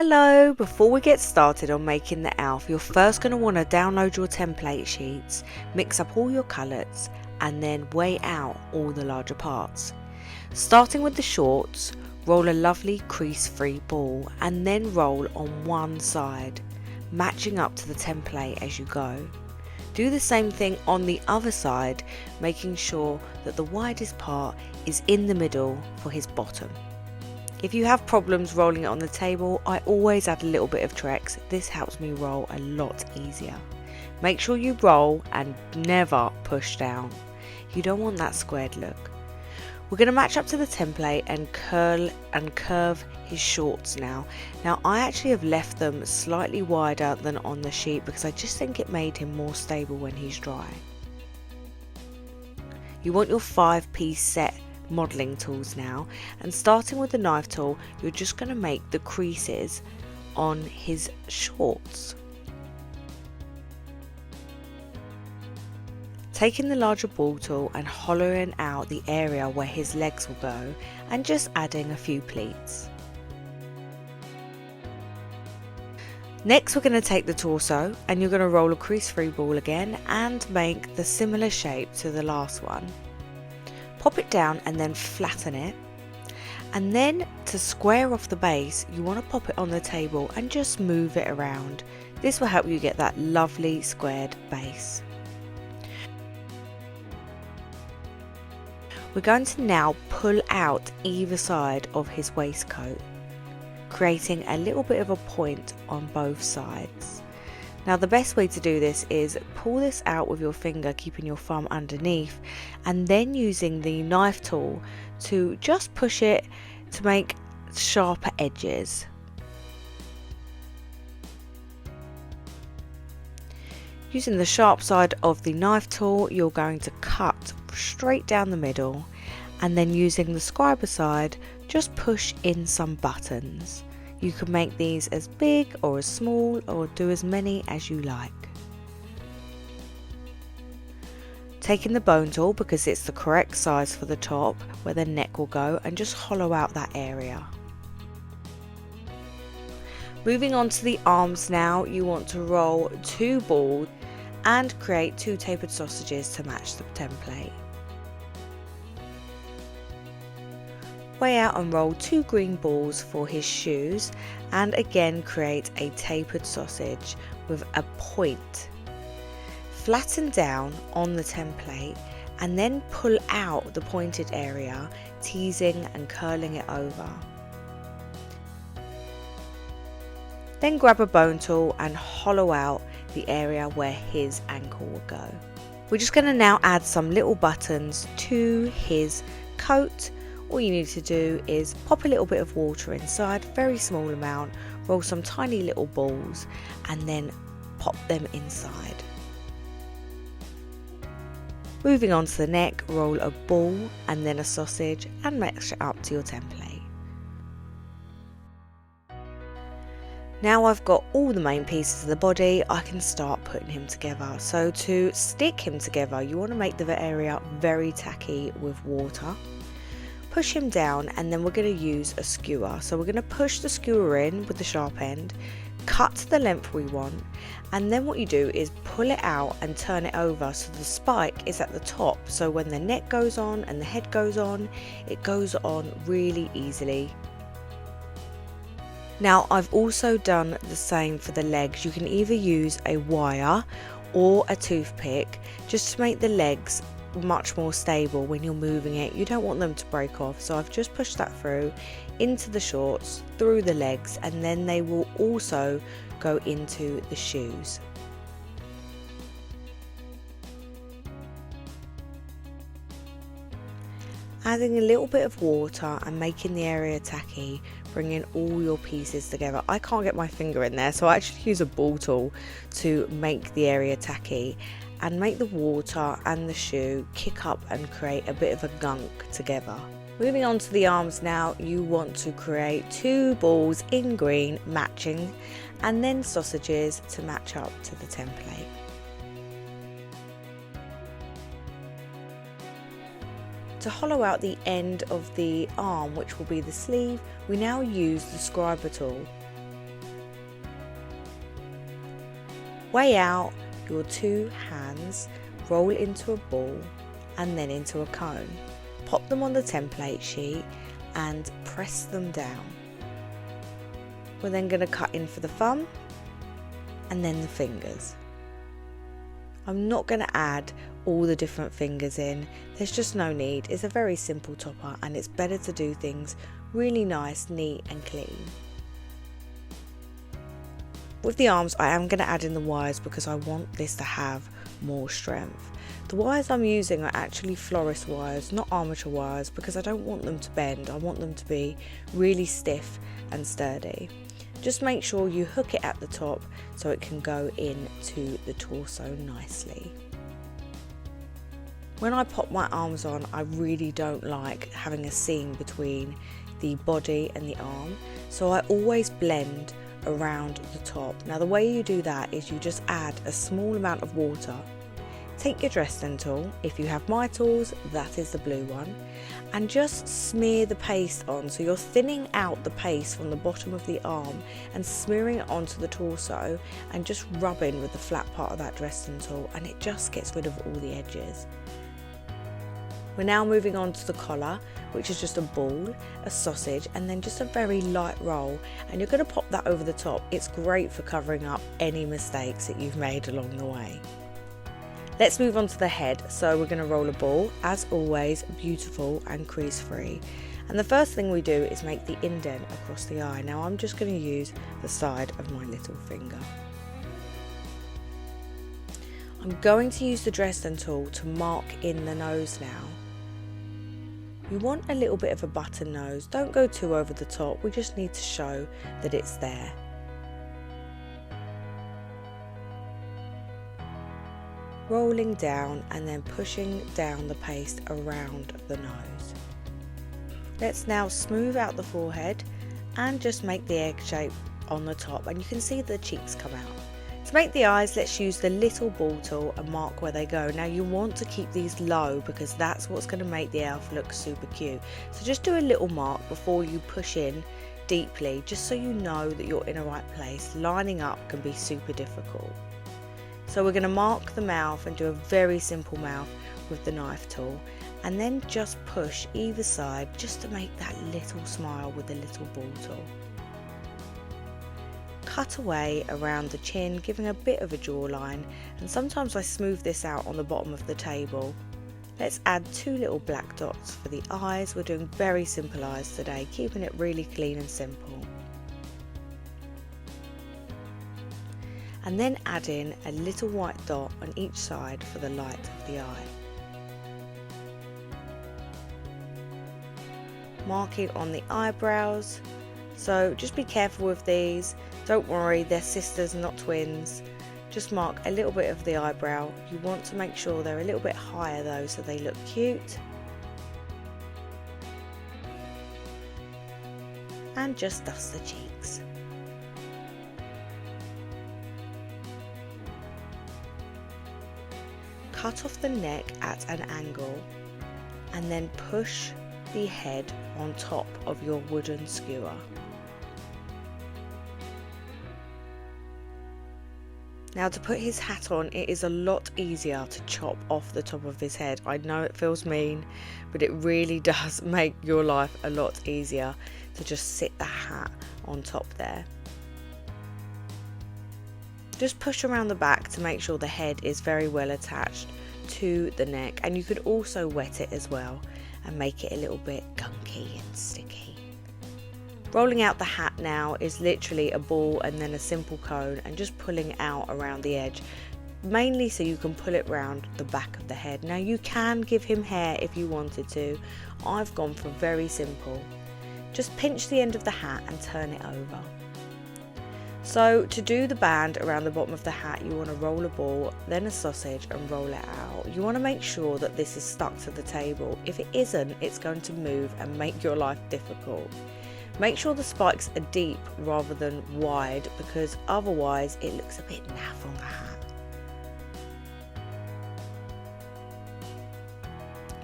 Hello, before we get started on making the elf, you're first going to want to download your template sheets, mix up all your colours and then weigh out all the larger parts. Starting with the shorts, roll a lovely crease-free ball and then roll on one side, matching up to the template as you go. Do the same thing on the other side, making sure that the widest part is in the middle for his bottom. If you have problems rolling it on the table, I always add a little bit of Trex. This helps me roll a lot easier. Make sure you roll and never push down. You don't want that squared look. We're going to match up to the template and curl and curve his shorts now. Now I actually have left them slightly wider than on the sheet because I just think it made him more stable when he's dry. You want your 5-piece set modelling tools now, and starting with the knife tool, you're just going to make the creases on his shorts. Taking the larger ball tool and hollowing out the area where his legs will go and just adding a few pleats. Next we're going to take the torso and you're going to roll a crease-free ball again and make the similar shape to the last one. Pop it down and then flatten it, and then to square off the base you want to pop it on the table and just move it around. This will help you get that lovely squared base. We're going to now pull out either side of his waistcoat, creating a little bit of a point on both sides. Now the best way to do this is pull this out with your finger, keeping your thumb underneath, and then using the knife tool to just push it to make sharper edges. Using the sharp side of the knife tool, you're going to cut straight down the middle, and then using the scriber side, just push in some buttons. You can make these as big or as small or do as many as you like. Taking the bone tool because it's the correct size for the top where the neck will go, and just hollow out that area. Moving on to the arms now, you want to roll 2 balls and create 2 tapered sausages to match the template. Weigh out and roll 2 green balls for his shoes and again create a tapered sausage with a point. Flatten down on the template and then pull out the pointed area, teasing and curling it over. Then grab a bone tool and hollow out the area where his ankle will go. We're just going to now add some little buttons to his coat. All you need to do is pop a little bit of water inside, very small amount, roll some tiny little balls and then pop them inside. Moving on to the neck, roll a ball and then a sausage and match it up to your template. Now I've got all the main pieces of the body, I can start putting him together. So to stick him together, you want to make the area very tacky with water. Push him down and then we're going to use a skewer. So we're going to push the skewer in with the sharp end, cut to the length we want, and then what you do is pull it out and turn it over so the spike is at the top, so when the neck goes on and the head goes on, it goes on really easily. Now I've also done the same for the legs. You can either use a wire or a toothpick just to make the legs much more stable when you're moving it. You don't want them to break off, so I've just pushed that through into the shorts, through the legs, and then they will also go into the shoes. Adding a little bit of water and making the area tacky, bringing all your pieces together. I can't get my finger in there, so I actually use a ball tool to make the area tacky and make the water and the shoe kick up and create a bit of a gunk together. Moving on to the arms now, you want to create 2 balls in green matching and then sausages to match up to the template. To hollow out the end of the arm, which will be the sleeve, we now use the scriber tool. Weigh out your 2 hands, roll into a ball and then into a cone. Pop them on the template sheet and press them down. We're then going to cut in for the thumb and then the fingers. I'm not going to add all the different fingers in, there's just no need. It's a very simple topper and it's better to do things really nice, neat and clean. With the arms I am going to add in the wires because I want this to have more strength. The wires I'm using are actually florist wires, not armature wires, because I don't want them to bend. I want them to be really stiff and sturdy. Just make sure you hook it at the top so it can go into the torso nicely. When I pop my arms on, I really don't like having a seam between the body and the arm, so I always blend around the top. Now the way you do that is you just add a small amount of water. Take your Dresden tool, if you have my tools, that is the blue one, and just smear the paste on, so you're thinning out the paste from the bottom of the arm and smearing it onto the torso and just rubbing with the flat part of that Dresden tool, and it just gets rid of all the edges. We're now moving on to the collar, which is just a ball, a sausage and then just a very light roll, and you're going to pop that over the top. It's great for covering up any mistakes that you've made along the way. Let's move on to the head. So we're going to roll a ball, as always, beautiful and crease free. And the first thing we do is make the indent across the eye. Now I'm just going to use the side of my little finger. I'm going to use the Dresden tool to mark in the nose now. You want a little bit of a button nose, don't go too over the top, we just need to show that it's there. Rolling down and then pushing down the paste around the nose. Let's now smooth out the forehead and just make the egg shape on the top, and you can see the cheeks come out. To make the eyes, let's use the little ball tool and mark where they go. Now you want to keep these low because that's what's going to make the elf look super cute. So just do a little mark before you push in deeply, just so you know that you're in a right place. Lining up can be super difficult. So we're going to mark the mouth and do a very simple mouth with the knife tool, and then just push either side just to make that little smile with the little ball tool. Cut away around the chin, giving a bit of a jawline, and sometimes I smooth this out on the bottom of the table. Let's add 2 little black dots for the eyes. We're doing very simple eyes today, keeping it really clean and simple. And then add in a little white dot on each side for the light of the eye. Marking on the eyebrows, so just be careful with these. Don't worry, they're sisters, not twins. Just mark a little bit of the eyebrow. You want to make sure they're a little bit higher though, so they look cute. And just dust the cheeks. Cut off the neck at an angle and then push the head on top of your wooden skewer. Now to put his hat on, it is a lot easier to chop off the top of his head. I know it feels mean, but it really does make your life a lot easier to just sit the hat on top there. Just push around the back to make sure the head is very well attached to the neck, and you could also wet it as well and make it a little bit gunky and sticky. Rolling out the hat now is literally a ball and then a simple cone, and just pulling out around the edge, mainly so you can pull it round the back of the head. Now you can give him hair if you wanted to. I've gone for very simple. Just pinch the end of the hat and turn it over. So to do the band around the bottom of the hat, you want to roll a ball, then a sausage and roll it out. You want to make sure that this is stuck to the table. If it isn't, it's going to move and make your life difficult. Make sure the spikes are deep rather than wide, because otherwise it looks a bit naff on the hat.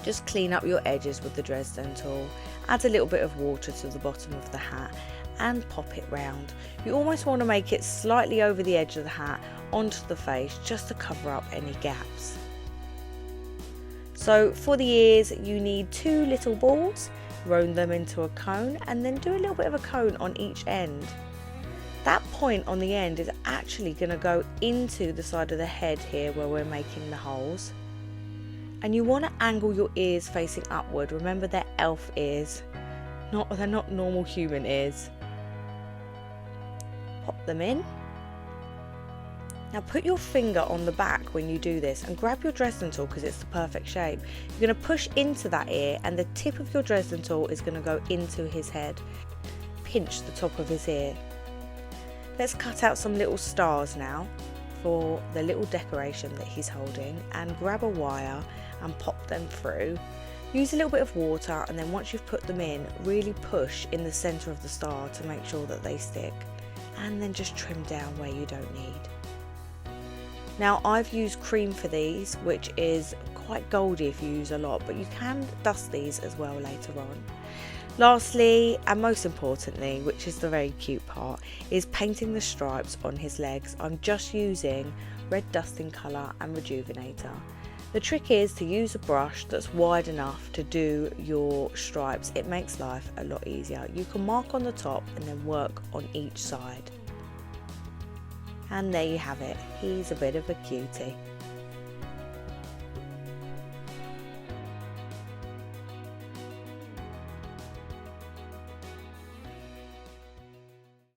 Just clean up your edges with the Dresden tool, add a little bit of water to the bottom of the hat and pop it round. You almost want to make it slightly over the edge of the hat onto the face just to cover up any gaps. So for the ears you need 2 little balls, roll them into a cone and then do a little bit of a cone on each end. That point on the end is actually going to go into the side of the head here where we're making the holes. And you want to angle your ears facing upward. Remember, they're elf ears, they're not normal human ears. Pop them in. Now put your finger on the back when you do this and grab your Dresden tool because it's the perfect shape. You're going to push into that ear and the tip of your Dresden tool is going to go into his head. Pinch the top of his ear. Let's cut out some little stars now for the little decoration that he's holding, and grab a wire and pop them through. Use a little bit of water, and then once you've put them in, really push in the centre of the star to make sure that they stick, and then just trim down where you don't need. Now I've used cream for these, which is quite goldy if you use a lot, but you can dust these as well later on. Lastly, and most importantly, which is the very cute part, is painting the stripes on his legs. I'm just using red dusting colour and rejuvenator. The trick is to use a brush that's wide enough to do your stripes. It makes life a lot easier. You can mark on the top and then work on each side. And there you have it. He's a bit of a cutie.